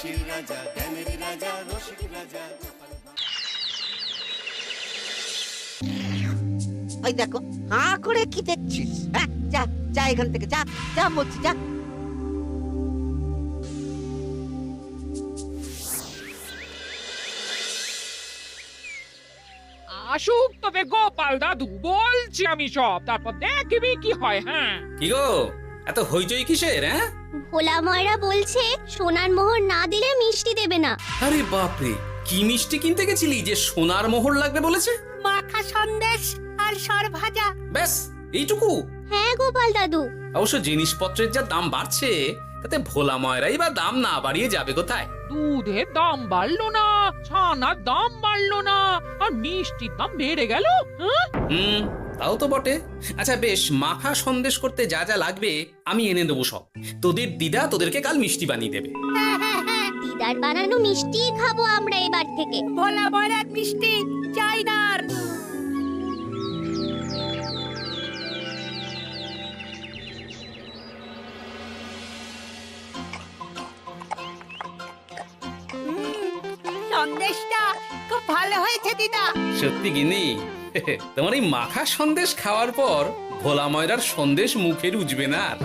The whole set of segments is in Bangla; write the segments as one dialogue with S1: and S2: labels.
S1: হাসির রাজা, জ্ঞানের রাজা, রসিক রাজা।
S2: ওই দেখো, হাঁ করে কি দেখছিস? হ্যাঁ, যা যা এখান থেকে, যা যা বলছি, যা।
S3: আসুক তবে গোপাল দাদু, বলছি আমি সব, তারপর দেখবি কি হয়। হ্যাঁ,
S4: কি গো, এত হইচই কিসের? হ্যাঁ,
S5: ভোলা ময়রা বলছে সোনার মোহর না দিলে মিষ্টি দেবে না।
S4: আরে বাপরে, কি মিষ্টি কিনতে গেছিলি যে সোনার মোহর লাগবে বলেছে?
S6: মাখা সন্দেশ আর সর ভাজা।
S4: ব্যাস এইটুকু?
S5: হ্যাঁ গোপাল দাদু।
S4: অবশ্য জিনিসপত্রের যা দাম বাড়ছে, তাতে ভোলা ময়রাই বা দাম না বাড়িয়ে যাবে কোথায়?
S3: দুধের দাম বাড়লো না, ছানার দাম বাড়লো না, আর মিষ্টির দাম বেড়ে গেল। হ্যাঁ,
S4: তাও তো বটে। আচ্ছা বেশ, মাখা সন্দেশ করতে যা যা লাগবে আমি এনে দেবো সব। তোদের দিদা তোদেরকে কাল মিষ্টি বানিয়ে দেবে।
S5: দিদার বানানো মিষ্টি খাবো আমরা এবার থেকে।
S6: ভোলা ময়রার মিষ্টি চাই না আর। সন্দেশটা খুব ভালো হয়েছে দিদা।
S4: সত্যি গিনি, তোমার এই মাখা সন্দেশ খাওয়ার পর ভোলা ময়রার সন্দেশ মুখে রুজবে না আর।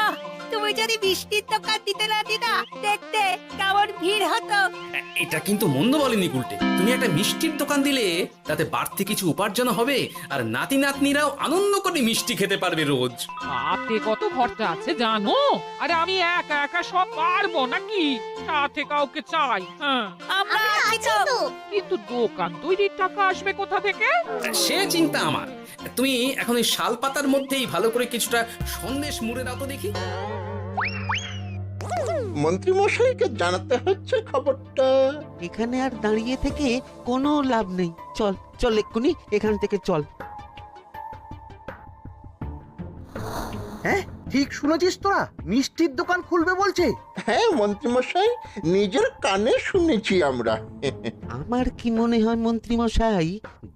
S6: আহ, তুমি যদি মিষ্টির দোকান দিতে না দিদা, দেখতে কেমন ভিড় হতো।
S4: এটা কিন্তু মন্দ বলেনি গুলটে। তুমি একটা মিষ্টির দোকান দিলে তাতে বাড়তি কিছু উপার্জন হবে, আর নাতি নাতনিরাও আনন্দ করে মিষ্টি খেতে পারবে রোজ।
S3: তাতে কত খরচা আছে জানো? আরে আমি একা একা সব পারবো নাকি? সাথে কাউকে চাই। হ্যাঁ,
S6: আমরা
S5: আমরা
S6: আছি
S5: আছি
S6: তো।
S5: তো।
S3: কিন্তু দোকান তৈরির টাকা আসবে কোথা থেকে?
S4: সে চিন্তা আমার। তুমি এখন ওই শাল পাতার মধ্যেই ভালো করে কিছুটা সন্দেশ মুড়ে দাও তো দেখি।
S7: মন্ত্রী মশাইকে জানাতে হচ্ছে খবরটা।
S2: এখানে আর দাঁড়িয়ে থেকে কোনো লাভ নেই। চল চল, এক্ষুনি এখান থেকে চল।
S8: হ্যাঁ, ঠিক শুনেছিস তোরা, মিষ্টির দোকান খুলবে বলছে।
S7: হ্যাঁ মন্ত্রী মশাই, নিজের কানে শুনেছি আমরা।
S2: আমার কি মনে হয় মন্ত্রী মশাই,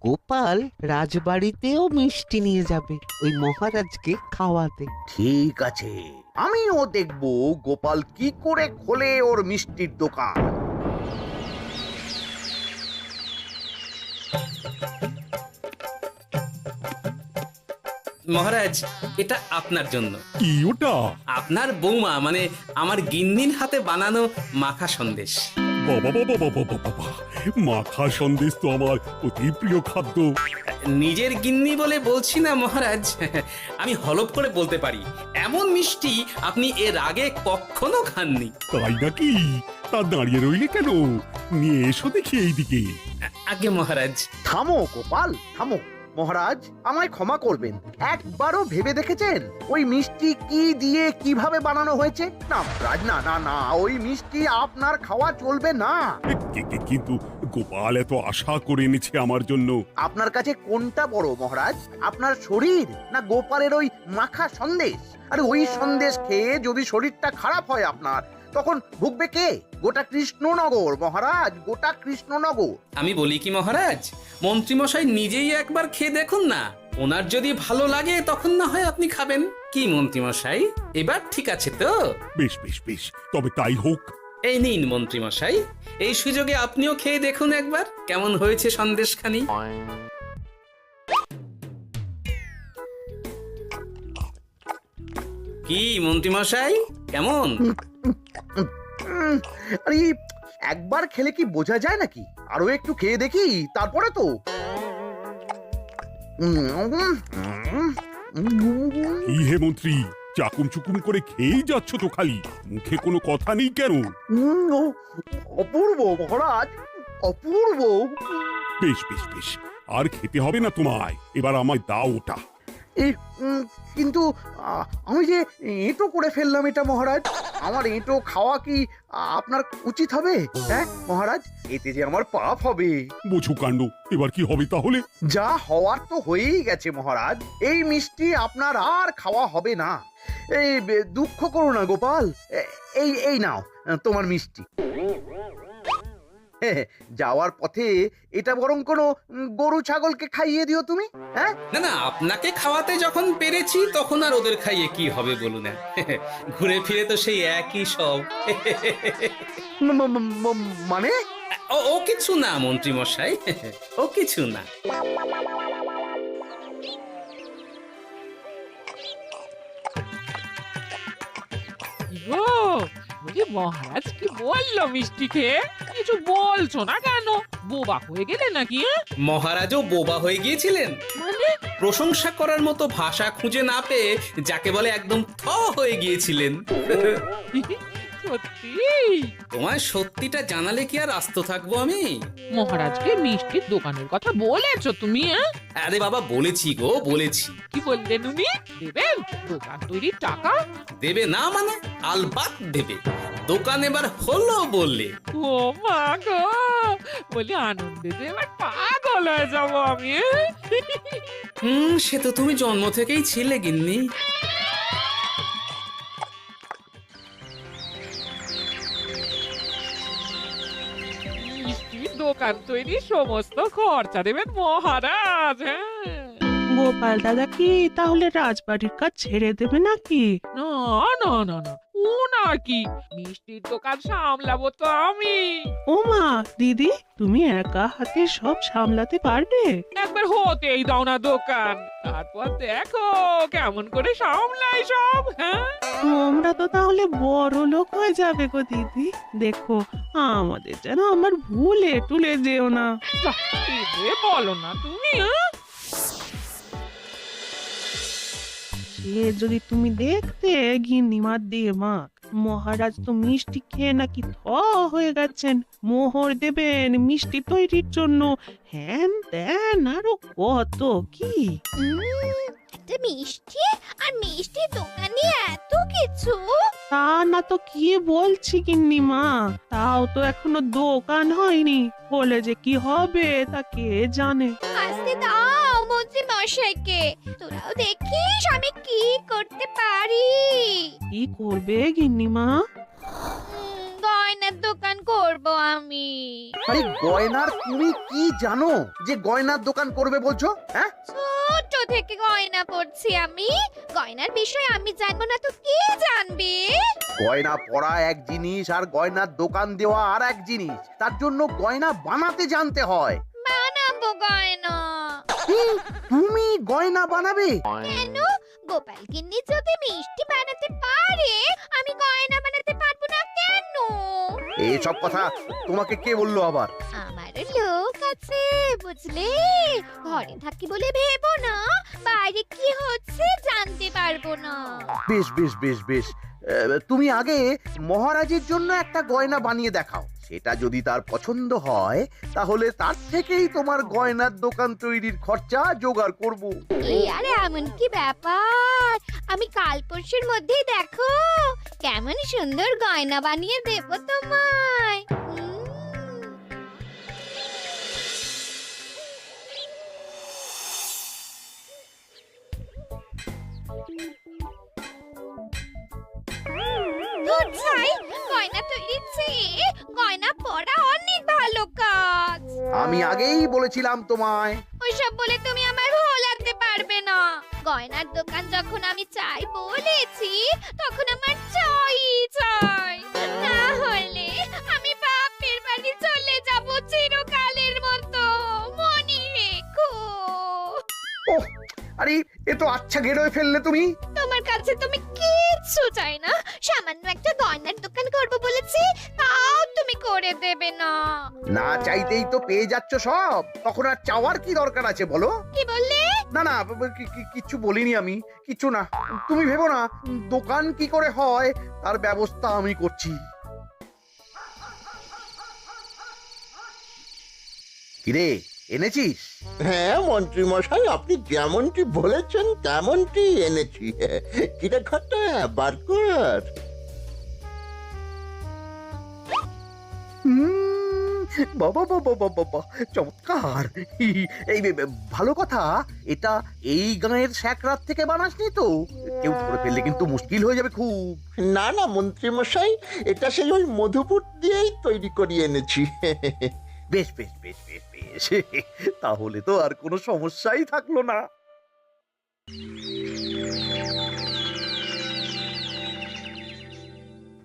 S2: গোপাল রাজবাড়িতেও মিষ্টি নিয়ে যাবে ওই মহারাজকে খাওয়াতে।
S8: ঠিক আছে, আমিও দেখবো গোপাল কি করে খোলে ওর মিষ্টির দোকান।
S4: মহারাজ, এটা আপনার জন্য।
S9: কি ওটা?
S4: আপনার বৌমা মানে আমার গিন্নির হাতে বানানো মাখা সন্দেশ।
S9: বাবা বাবা বাবা বাবা, মাখা সন্দেশ তো আমার অতি প্রিয় খাদ্য।
S4: নিজের গিন্নি বলে বলছি না মহারাজ, আমি হলপ করে বলতে পারি এমন মিষ্টি আপনি এর আগে কখনো খাননি।
S9: তাই নাকি? তা দাঁড়িয়ে রইলে কেন? নিয়ে এসো দেখি এইদিকে।
S4: আগে মহারাজ।
S8: থামো গোপাল, থামো। মহারাজ, আমায় ক্ষমা করবেন, একবারও ভেবে দেখেছেন ওই মিষ্টি কি দিয়ে কিভাবে বানানো হয়েছে? না মহারাজ, না না না, ওই মিষ্টি আপনার খাওয়া চলবে না।
S9: কিন্তু গোপাল এত আশা করে এনেছে আমার জন্য।
S8: আপনার কাছে কোনটা বড় মহারাজ, আপনার শরীর না গোপালের ওই মাখা সন্দেশ? আরে ওই সন্দেশ খেয়ে যদি শরীরটা খারাপ হয় আপনার, তখন ভুগবে কে? গোটা কৃষ্ণনগর মহারাজ, গোটা কৃষ্ণনগর।
S4: আমি বলি কি মহারাজ, মন্ত্রীমশাই নিজেই একবার খেয়ে দেখুন না। ওনার যদি ভালো লাগে তখন না হয় আপনি খাবেন। কি মন্ত্রীমশাই, এবার ঠিক আছে তো?
S9: বেশ বেশ বেশ, তবে তাই হোক।
S4: এই নিন মন্ত্রীমশাই, এই সুযোগে আপনিও খেয়ে দেখুন একবার কেমন হয়েছে সন্দেশখানি। কি মন্ত্রীমশাই, কেমন?
S8: আরে একবার খেলে কি বোঝা যায় নাকি? আরো একটু খেয়ে দেখি তারপরে তো।
S9: কি হে মন্ত্রী, চাকুম চুকুম করে খেয়েই যাচ্ছ তো খালি, মুখে কোনো কথা নেই কেন?
S8: অপূর্ব মহারাজ, অপূর্ব।
S9: বেশ বেশ বেশ, আর খেতে হবে না তোমায়, এবার আমায় দাও ওটা।
S8: কিন্তু আমি যে এঁটো করে ফেললাম এটা মহারাজ, আমার এঁটো খাওয়া কি আপনার উচিত হবে? হ্যাঁ মহারাজ, এতে যে আমার পাপ হবে।
S9: বোঝো কাণ্ড, এবার কি হবে তাহলে?
S8: যা হওয়ার তো হয়েই গেছে মহারাজ, এই মিষ্টি আপনার আর খাওয়া হবে না। এই দুঃখ করো না গোপাল, এই এই নাও তোমার মিষ্টি। যাওয়ার পথে এটা বরং কোনো গরু ছাগলকে খাইয়ে দিও তুমি। হ্যাঁ,
S4: না না, আপনাকে খাওয়াতে যখন পেরেছি তখন আর ওদের খাইয়ে কি হবে বলুন না। ঘুরে ফিরে তো সেই একই সব।
S8: মানে
S4: ও কিছু না মন্ত্রী মশাই, ও কিছু না।
S3: ও বলি মহারাজ কি বললো মিষ্টি খেয়ে? কিছু বলছো না কেন? বোবা হয়ে গেলে নাকি?
S4: মহারাজও বোবা হয়ে গিয়েছিলেন?
S3: মানে
S4: প্রশংসা করার মতো ভাষা খুঁজে না পেয়ে যাকে বলে একদম থ হয়ে গিয়েছিলেন।
S3: সত্যি?
S4: তোমায় সত্যিটা জানালে কি আর আস্ত থাকবো আমি?
S3: মহারাজকে মিষ্টির দোকানের কথা বলেছো তুমি?
S4: আরে বাবা, বলেছি গো, বলেছি।
S3: কি বললেন উনি? দেবেন দোকান তৈরির টাকা?
S4: দেবে না মানে? আলবাত দেবে। দোকান এবার হলো বললে।
S3: ও মা গো, বলি আনন্দে যে এবার পাগল হয়ে যাবো আমি।
S4: সে তো তুমি জন্ম থেকেই ছিলে গিন্নি।
S3: মিষ্টির দোকান তৈরির সমস্ত খরচা দেবেন মহারাজ। হ্যাঁ,
S10: গোপাল দাদা কি তাহলে রাজবাড়ির কাজ ছেড়ে দেবে নাকি?
S3: না না না না, ওনার কি, মিষ্টির দোকান সামলাবো তো আমি।
S10: ওমা দিদি, তুমি একা হাতে সব সামলাতে পারবে?
S3: একবার হতেই দাও না দোকান, তারপর দেখো কেমন করে সামলাই সব। হ্যাঁ,
S10: তোমরা তো তাহলে বড় লোক হয়ে যাবে গো দিদি। দেখো আমাদের যেন আমার ভুলে টুলে যেও না।
S3: যা, কি যে বলো না তুমি। হ্যাঁ,
S10: সে যদি তুমি দেখতে গিন্নিমার দিয়ে মাক, মহারাজ তো মিষ্টি খেয়ে নাকি থ হয়ে গেছেন। মোহর দেবেন মিষ্টি তৈরির জন্য, হ্যান ত্যান আরো কত কি।
S5: একটা মিষ্টি আর মিষ্টির দোকানে এত কিছু।
S10: তা না তো কি বলছি গিন্নিমা, তাও তো এখনো দোকান হয়নি, বলে যে কি হবে তা কে জানে।
S5: আসতে দাও মন্ত্রী মশাইকে, তোরাও দেখিস আমি কি করতে পারি।
S10: কি করবে গিন্নিমা?
S5: গয়নার দোকান করব আমি।
S8: আরে গয়নার তুমি কি জানো যে গয়নার দোকান করবে বলছো? হ্যাঁ,
S5: ছোট থেকে গয়না পড়ছি আমি, গয়নার বিষয় আমি জানবো না তো কে জানবে?
S8: গয়না পরা এক জিনিস আর গয়নার দোকান দেওয়া আর এক জিনিস। তার জন্য গয়না বানাতে জানতে হয়।
S5: বানাবো গয়না।
S8: তুমি গয়না বানাবে?
S5: কেন? গোপাল গিন্নি যদি মিষ্টি বানাতে পারে, আমি গয়না বানাতে পারবো না কেন?
S8: এইসব কথা তোমাকে কে বললো আবার?
S5: আমার লোক আছে বুঝলে, ঘরে থাকি বলে ভেবো না, বাইরে কি হচ্ছে জানতে পারবো না।
S8: বেশ বেশ বেশ বেশ, তুমি আগে মহারাজের জন্য একটা গয়না বানিয়ে দেখাও। সেটা যদি তার পছন্দ হয় তাহলে তার থেকেই তোমার গয়নার দোকান তৈরির খরচা জোগাড় করব।
S5: এই আরে এমন কি ব্যাপার, আমি কাল পরশুর মধ্যেই দেখো কেমন সুন্দর গয়না বানিয়ে দেব তোমায়। ধুর ছাই, গয়না তৈরির চেয়ে গয়না পরা অনেক ভালো কাজ।
S8: আমি আগেই বলেছিলাম তোমায়।
S5: ওইসব বলে তুমি আমার ভোলাতে পারবে না। গয়নার দোকান যখন আমি চাই বলেছি, তখন আমার চাই চাই, না হলে আমি বাপের বাড়ি চলে যাব চিরকালের মতো, মনে রেখো।
S8: ওহ, আরে এ তো আচ্ছা গেরোয় ফেললে তুমি।
S5: তোমার কাছে তুমি কিচ্ছু চাই না, সামান্য একটা গয়নার দোকান করব বলেছি, তাও তুমি করে দেবে না।
S8: না চাইতেই তো পেয়ে যাচ্ছ সব, তখন আর চাওয়ার কি দরকার আছে বলো?
S5: কি বললে?
S8: না না, কিচ্ছু বলিনি আমি, কিছু না। তুমি ভেবো না, দোকান কি করে হয় তার ব্যবস্থা আমি করছি। কিরে, এনেছিস?
S7: হ্যাঁ মন্ত্রী মশাই, আপনি যেমনটি বলেছেন তেমনটি এনেছি। কিরে ঘটা, বার কর।
S8: বাবা বাবা বাবা বাবা, চমৎকার। এই ভালো কথা, এটা এই গাঁয়ের স্যাকরাত থেকে বানাসনি তো? কেউ ধরে ফেললে কিন্তু মুশকিল হয়ে যাবে খুব।
S7: না না মন্ত্রী মশাই, এটা সেই ওই মধুপুর দিয়েই তৈরি করিয়ে এনেছি।
S8: বেশ বেশ বেশ বেশ বেশ তাহলে তো আর কোনো সমস্যাই থাকলো না।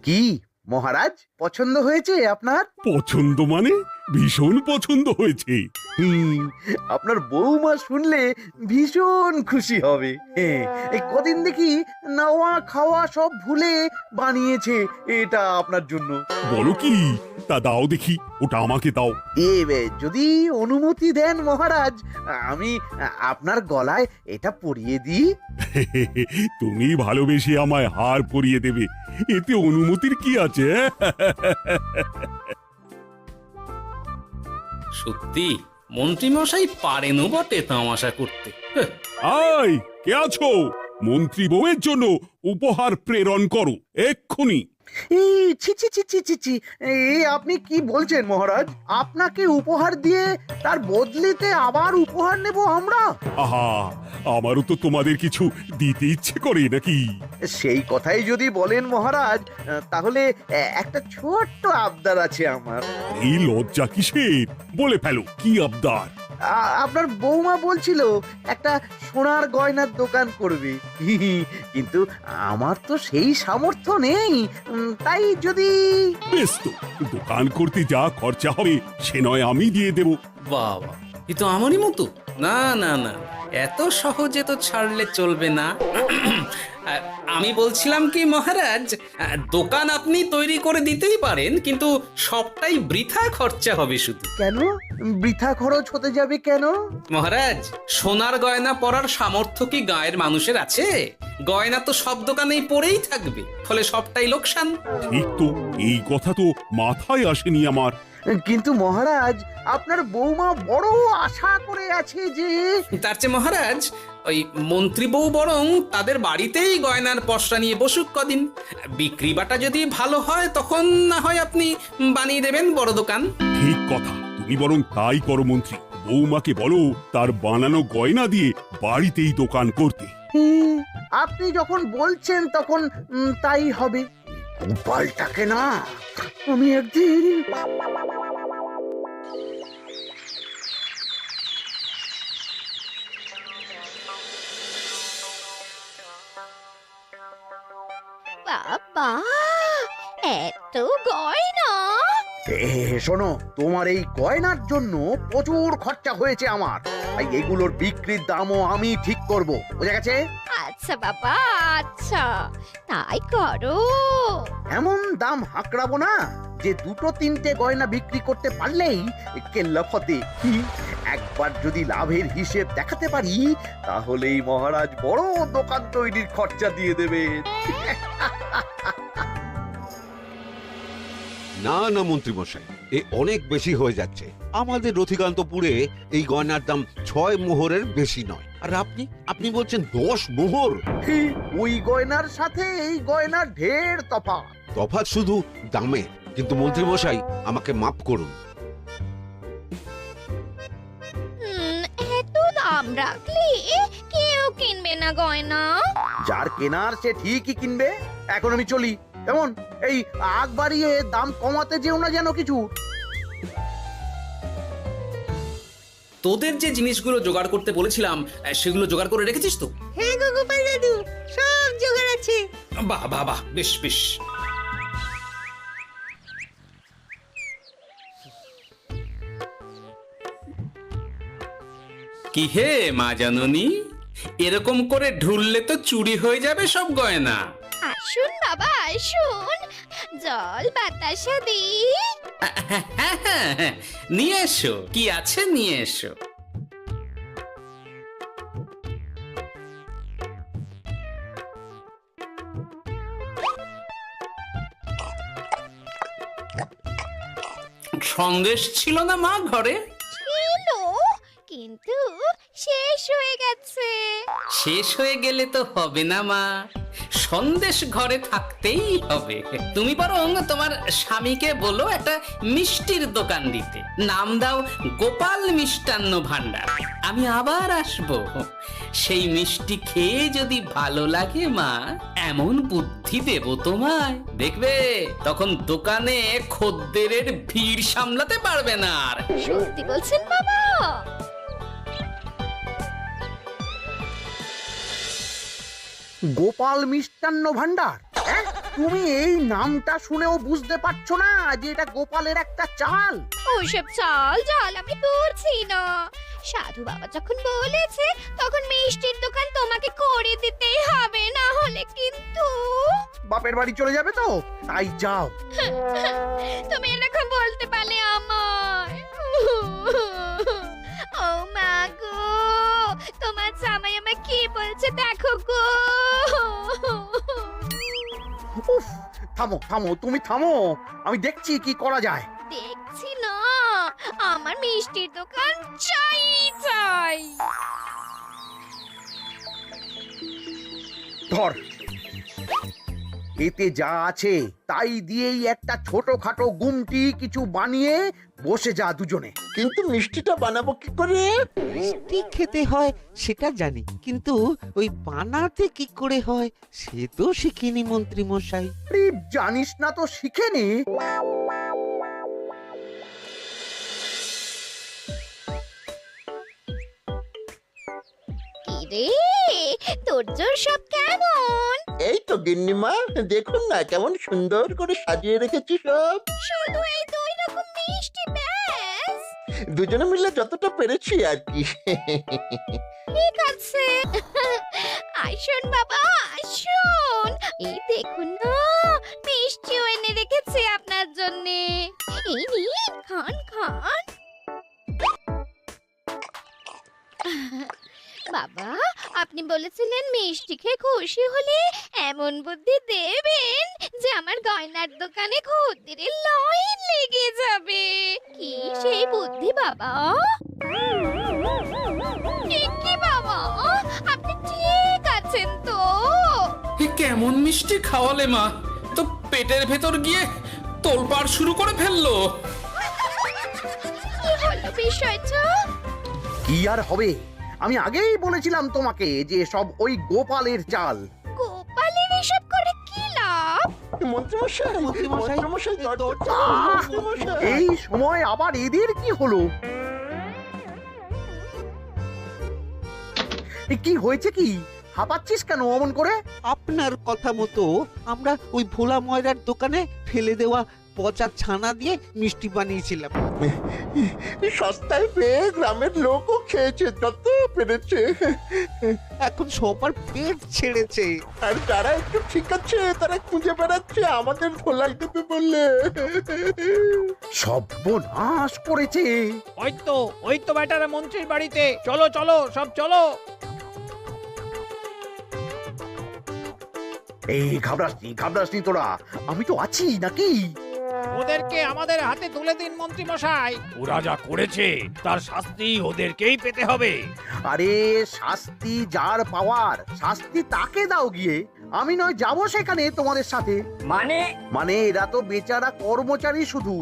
S8: কি মহারাজ, পছন্দ হয়েছে আপনার?
S9: পছন্দ মানে ভীষণ পছন্দ হয়েছে।
S8: আপনার বৌমা শুনলে ভীষণ খুশি হবে। এই কদিন দেখি নাওয়া খাওয়া সব ভুলে বানিয়েছে এটা আপনার জন্য।
S9: বলো কি, তা দাও দেখি, ওটা আমাকে দাও।
S8: যদি অনুমতি দেন মহারাজ, আমি আপনার গলায় এটা পরিয়ে দিই।
S9: তুমি ভালোবেসে আমায় হার পরিয়ে দেবে, এতে অনুমতির কি আছে?
S4: সত্যি মন্ত্রী মশাই পারেনও বটে তামাশা করতে।
S9: আয়, কে আছো? মন্ত্রী বউয়ের জন্য উপহার প্রেরণ করো এক্ষুনি।
S8: এই ছি ছি ছি ছি ছি ছি, এই আপনি কি বলছেন মহারাজ? আপনাকে উপহার দিয়ে তার বদলেতে আবার উপহার নেব আমরা?
S9: আহা, আমারও তো তোমাদের কিছু দিতে ইচ্ছে করে নাকি?
S8: সেই কথাই যদি বলেন মহারাজ, তাহলে একটা ছোট্ট আবদার আছে আমার।
S9: এই লজ্জা কিসের? বলে ফেলো, কি আবদার?
S8: আপনার বৌমা বলছিল একটা সোনার গয়নার দোকান করবে, কিন্তু আমার তো সেই সামর্থ্য নেই। তাই যদি...
S9: বেশ তো, দোকান করতে যা খরচা হবে সে নয় আমি দিয়ে দেব।
S4: বাবা, এ তো আমারই মতো। না না না, এত সহজে তো ছাড়লে চলবে না। আমি বলছিলাম কি মহারাজ, দোকান আপনি তৈরি করে দিতেই পারেন, কিন্তু সবটাই বৃথা খরচা হবে শুধু।
S8: কেন বৃথা খরচ হতে যাবে কেন?
S4: মহারাজ, সোনার গয়না পরার সামর্থ্য কি গায়ের মানুষের আছে? গয়না তো সব দোকানেই পড়েই থাকবে, ফলে সবটাই লোকসান।
S9: ঠিক তো, এই কথা তো মাথায় আসেনি আমার।
S8: কিন্তু মহারাজ, আপনার বৌমা বড় আশা করে আছে যে...
S4: তার চেয়ে মহারাজ, ওই মন্ত্রী বউ বরং তাদের বাড়িতেই গয়নার পসরা নিয়ে বসুক কদিন। বিক্রি বাটা যদি ভালো হয় তখন না হয় আপনি বানিয়ে দেবেন বড় দোকান।
S9: ঠিক কথা, তুমি বরং তাই করো মন্ত্রী। বৌমাকে বলো তার বানানো গয়না দিয়ে বাড়িতেই দোকান করতে।
S8: আপনি যখন বলছেন তখন তাই হবে। গোপালটাকে না আমি একদিন...
S5: বাবা, এত গয়না!
S8: শোনো, তোমার এই গয়নার জন্য প্রচুর খরচা হয়েছে আমার, তাই এগুলোর বিক্রির দামও আমি ঠিক করব, বুঝা গেছে?
S5: আচ্ছা বাবা, আচ্ছা, তাই করো।
S8: এমন দাম হাঁকড়াবো না যে দুটো তিনটে গয়না বিক্রি করতে পারলেই কেল্লা ফতে। একবার যদি লাভের হিসেব দেখাতে পারি, তাহলেই মহারাজ বড় দোকান তৈরির খরচা দিয়ে দেবেন।
S11: না না মন্ত্রী মশাই, এ অনেক বেশি হয়ে যাচ্ছে। আমাদের রথিকান্তপুরে এই গয়নার দাম 6 মোহরের বেশি নয়, আর আপনি আপনি বলছেন 10 মোহর।
S8: ওই গয়নার সাথে এই গয়নার ঢের তফাৎ।
S11: তফাৎ শুধু দামে। কিন্তু মন্ত্রী মশাই, আমাকে মাফ করুন।
S5: এত দাম রাখলে কেউ কিনবে না গয়না।
S8: যার কেনার সে ঠিকই কিনবে। এখন আমি চলি। কেমন, এই আগ বাড়িয়ে দাম কমাতে যেও না যেন কিছু।
S4: তোদের যে জিনিসগুলো জোগাড় করতে বলেছিলাম সেগুলো জোগাড় করে রেখেছিস তো?
S6: হ্যাঁ গো গোপাল দাদু, সব জোগাড় আছে।
S4: বাহ বাহ বাহ, বেশ বেশ। কি হে মা জাননী, এরকম করে ঢুললে তো চুরি হয়ে যাবে সব গয়না।
S5: আসুন বাবা, আসুন, জল বাতাসা দিই।
S4: নিয়ে এসো, কি আছে নিয়ে এসো। সন্দেশ ছিল না মা ঘরে?
S5: ছিল, কিন্তু শেষ হয়ে গেছে।
S4: শেষ হয়ে গেলে তো হবে না মা, সন্দেশ ঘরে থাকতেই হবে। তুমি বরং তোমার স্বামীকে বলো একটা মিষ্টির দোকান দিতে, নাম দাও গোপাল মিষ্টান্ন ভান্ডার। আমি আবার আসবো, সেই মিষ্টি খেয়ে যদি ভালো লাগে মা, এমন বুদ্ধি দেব তোমায়, দেখবে তখন দোকানে খদ্দেরের ভিড় সামলাতে পারবে না আর।
S5: সত্যি বলছেন বাবা?
S8: গোপাল মিষ্টান্ন ভান্ডার, হ্যাঁ? তুমি এই নামটা শুনেও বুঝতে পারছো না যে এটা গোপালের একটা চাল?
S5: ওসব চাল জাল আমি বলছি না। সাধু বাবা যখন বলেছে তখন মিষ্টির দোকান তোমাকে করে দিতেই হবে, না হলে কিন্তু
S8: বাপের বাড়ি চলে যাবে তো, তাই যাও।
S5: তুমি এরকম বলতে পারলে আমায়। ও মা গো, তোমার জামাই আমায় কি বলছে দেখো গো।
S8: উফ, থামো থামো, তুমি থামো, আমি দেখছি কি করা যায়।
S5: দেখছি না, আমার মিষ্টির দোকান চাই চাই।
S8: ধর, এতে যা আছে তাই দিয়েই একটা ছোটখাটো গুমটি কিছু বানিয়ে বসে যা দুজনে।
S7: কিন্তু মিষ্টিটা বানাবো কি করে?
S2: মিষ্টি খেতে হয় সেটা জানি, কিন্তু ওই বানাতে কি করে হয় সে তো শিখিনি মন্ত্রী মশাই।
S8: আরে, জানিস না তো শিখে নে।
S5: কি রে, তোর জোর সব কেমন?
S7: এই তো গিন্নিমা, দেখুন না কেমন সুন্দর করে সাজিয়ে রেখেছি সব।
S5: শুধু এই দুই রকম মিষ্টি ব্যাস?
S7: দুজনে মিলে যতটা পেরেছি আর কি।
S5: ঠিক আছে, আসুন বাবা আসুন, এই দেখুন না মিষ্টিও এনে রেখেছি আপনার জন্য। এই নিন, খান খান। বাবা, আপনি বলেছিলেন মিষ্টি খেয়ে খুশি হলে এমন বুদ্ধি দেবেন যে আমার গয়নার দোকানে খদ্দেরের লাইন লেগে যাবে। কি সেই বুদ্ধি বাবা? ঠিক কি বাবা, আপনি ঠিক আছেন তো?
S4: এ কেমন মিষ্টি খাওয়ালে মা, তো পেটের ভেতর গিয়ে তোলপাড় শুরু করে ফেললো।
S5: কি হলো বিষয়টা?
S8: কি আর হবে, আমি আগেই বলেছিলাম তোমাকে যে সব ওই গোপালের চাল।
S5: গোপালের এসব করে কি লাভ?
S7: মন্ত্রীমশাই,
S2: মন্ত্রীমশাই,
S7: মন্ত্রীমশাই, দরজা
S8: আহ!
S7: মন্ত্রীমশাই।
S8: এই সময় আবার এদের কি হলো? এ কি হয়েছে কি? হাঁপাচ্ছিস কেন অমন করে?
S2: আপনার কথা মতো আমরা ওই ভোলা ময়রার দোকানে ফেলে দেওয়া পচা ছানা দিয়ে মিষ্টি বানিয়েছিলাম।
S7: সস্তায় পেয়ে গ্রামের লোকও খেয়েছে যত পেরেছে।
S2: এখন সবার পেট ছেড়েছে।
S7: আর যারা একটু ঠিক আছে তারা খুঁজে বেড়াচ্ছে আমাদের ধোলাই দেবে বললে।
S8: সর্বনাশ করেছে।
S3: ওই তো বেটারা মন্ত্রীর বাড়িতে, চলো চলো সব চলো।
S8: এই ঘাবড়াসনি তোরা, আমি তো আছি নাকি?
S3: ওদেরকে আমাদের হাতে তুলে দিন মন্ত্রী মশাই। ওরা যা করেছে তার শাস্তি ওদেরকেই পেতে হবে।
S8: আরে, শাস্তি যার পাওয়ার শাস্তি তাকে দাও গিয়ে, আমি নয় যাবো সেখানে তোমাদের সাথে। মানে এরা তো বেচারা কর্মচারী শুধু,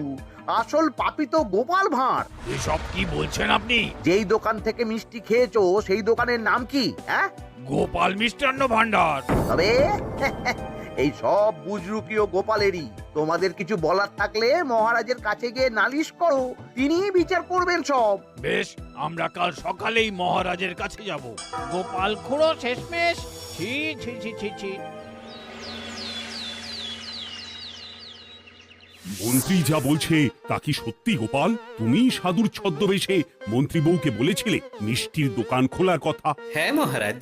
S8: আসল পাপী তো গোপাল ভাঁড়।
S3: এসব কি বলছেন আপনি?
S8: যেই দোকান থেকে মিষ্টি খেয়েছো সেই দোকানের নাম কি? হ্যাঁ,
S3: গোপাল মিষ্টান্ন ভান্ডার।
S8: তবে এই সব বুজরুকিও গোপালেরই। তোমাদের কিছু বলার থাকলে মহারাজের কাছে গিয়ে নালিশ করো, তিনিই বিচার করবেন সব।
S3: বেশ, আমরা কাল সকালেই মহারাজের কাছে যাব। গোপাল খুড়ো শেষমেশ। ছি ছি ছি ছি ছি।
S9: মন্ত্রী যা বলছে তা কি সত্যি গোপাল? তুমি সাধুর ছদ্মবেশে মন্ত্রী বউকে বলেছিলে মিষ্টির দোকান খোলার কথা?
S4: হ্যাঁ মহারাজ,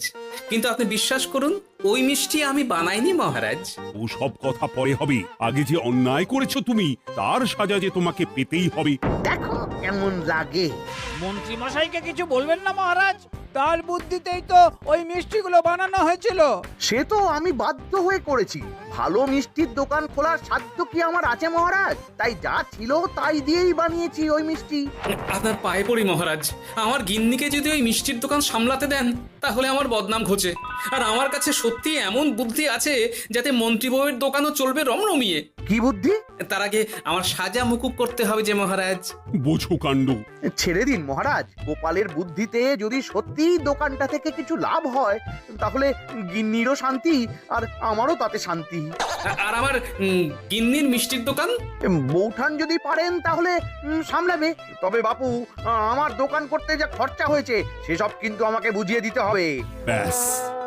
S4: কিন্তু আপনি বিশ্বাস করুন ওই মিষ্টি আমি বানাইনি মহারাজ।
S9: ও সব কথা পরে হবে, আগে যে অন্যায় করেছো তুমি তার সাজা যে তোমাকে পেতেই হবে।
S8: দেখো কেমন লাগে।
S3: মন্ত্রী মশাইকে কিছু বলবেন না মহারাজ, তার বুদ্ধিতেই তো ওই মিষ্টিগুলো বানানো হয়েছিল।
S8: সে তো আমি বাধ্য হয়ে করেছি। ভালো মিষ্টির দোকান খোলার সাধ্য কি আমার আছে মহারাজ? তাই যা ছিল তাই দিয়েই বানিয়েছি ওই মিষ্টি।
S4: আপনার পায়ে পড়ি মহারাজ, আমার গিন্নিকে যদি ওই মিষ্টির দোকান সামলাতে দেন তাহলে আমার বদনাম ঘোচে। আর আমার কাছে সত্যি এমন বুদ্ধি আছে যাতে মন্ত্রী বউয়ের দোকানও চলবে রমরমিয়ে।
S8: কি বুদ্ধি?
S4: তার আগে আমার সাজা মুকুব করতে হবে যে মহারাজ।
S9: বোঝো কাণ্ড।
S8: ছেড়ে দিন মহারাজ, গোপালের বুদ্ধিতে যদি সত্যি দোকানটা থেকে কিছু লাভ হয় তাহলে গিন্নিরও শান্তি আর আমারও তাতে শান্তি।
S4: আর আমার গিন্নির মিষ্টির দোকান
S8: বৌঠান যদি পারেন তাহলে সামলাবে। তবে বাপু, আমার দোকান করতে যা খরচা হয়েছে সেসব কিন্তু আমাকে বুঝিয়ে দিতে হবে।
S9: ব্যাস,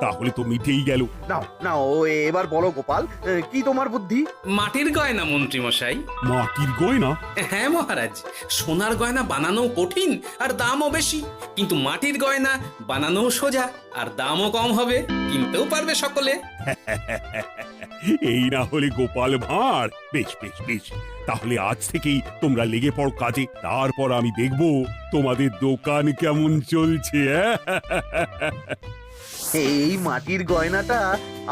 S9: তাহলে তো মিটেই গেল।
S8: নাও নাও, এবার বলো গোপাল, কি তোমার বুদ্ধি?
S4: মাটির গয়না মন্ত্রী মশাই।
S9: মাটির গয়না?
S4: হ্যাঁ মহারাজ, সোনার গয়না বানানো কঠিন আর দামও বেশি, কিন্তু মাটির গয়না বানানো সোজা আর দামও কম হবে, কিনতেও পারবে সকলে।
S9: এই না হলে গোপাল ভাঁড়। বেশ বেশ বেশ, তাহলে আজ থেকেই তোমরা লেগে পড়ো কাজে, তারপর আমি দেখব তোমাদের দোকান কেমন চলছে।
S8: এই মাটির গয়নাটা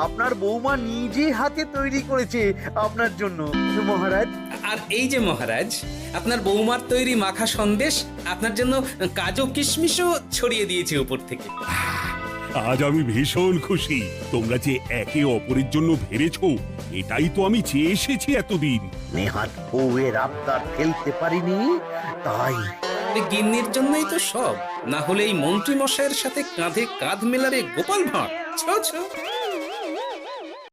S8: আপনার বৌমা নিজে হাতে তৈরি করেছে আপনার জন্য মহারাজ।
S4: আর এই যে মহারাজ, আপনার বৌমার তৈরি মাখা সন্দেশ আপনার জন্য কাজু কিশমিশও ছড়িয়ে দিয়েছে উপর থেকে।
S9: আজ আমি ভীষণ খুশি। তোমরা যে একে অপরের জন্য ভেবেছো, এটাই তো আমি চেয়ে এসেছি এতদিন।
S8: নেহাত বউয়ের আবদার ফেলতে পারিনি, তাই
S4: এই গিন্নির জন্যই তো সব, না হলে এই মন্ত্রী মশাইয়ের সাথে কাঁধে কাঁধ মেলারে গোপাল ভাঁড়। ছো ছো।